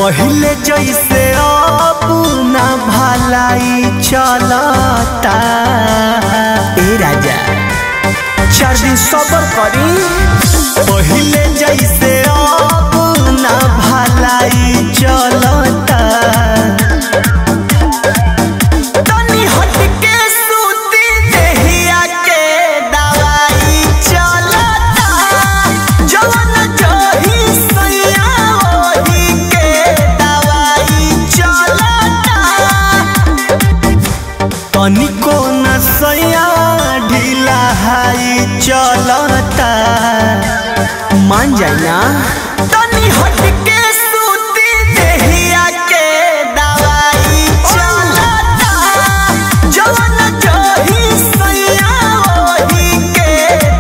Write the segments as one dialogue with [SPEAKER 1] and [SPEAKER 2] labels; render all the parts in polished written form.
[SPEAKER 1] पहले जैसे अब ना भलाई चलता। ए राजा 4 दिन सबर करी। पहले जैसे अब ना भलाई चलता। तनी हट के सूती देहिया के दवाई चलता। जवन जही सैया ओही के दवाई चलता। तनिको न सैया ढीला हाई चलता। मान जाए ना। तनी हट के सूती देहिया के दवाई चलता। जवन जही सैया ओही के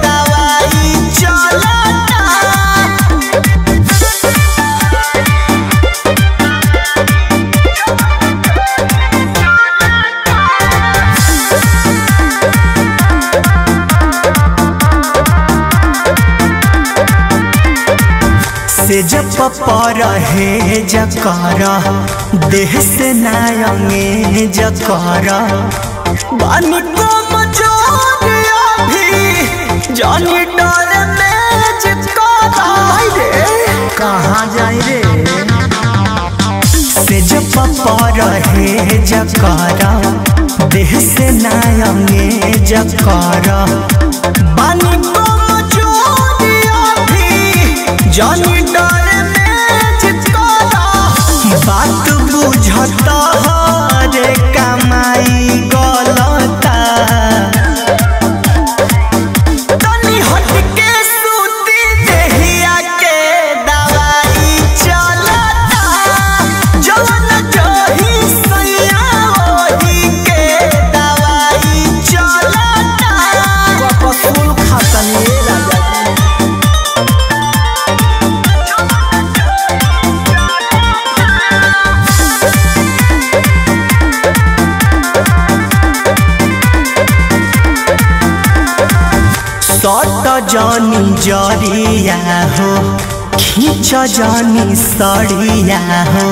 [SPEAKER 1] दवाई चलता। से जब रहे जकर देह से नायंगे जकर बानी को मजोरिया भी जानी डर में जकर रे कहाँ जाए रे। से जब रहे जकर देह से नायंगे जकर बानी को मजोरिया भी जानी बात बुझता रे कमाई गलता। तनी हट के सूती देहिया के दवाई चलता। जवन जही सैया ओही के दवाई चलता। कपसूल खातनी राजा सट जानी जरिया हो खींच जानी सड़िया हो।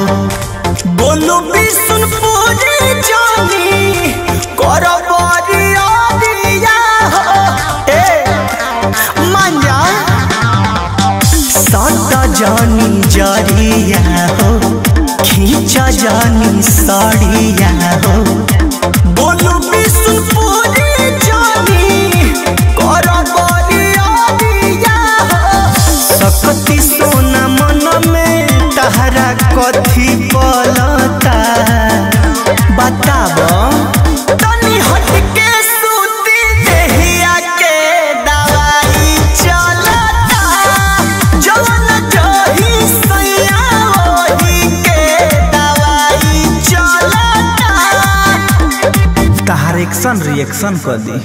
[SPEAKER 1] बोलो बिशुनपुरी जानी कर बरिया हो। ए मान जा। सट जानी जरिया हो खींच जानी सड़िया हो। बोलो बिशुनपुरी जानी सकती सोना मन में तहरा कथी पलता बताब। तनी हट के सूती देहिया के दवाई चलता। जवन जही सैया ओही के दवाई चलता। तहार एक्शन रिएक्शन कर दी।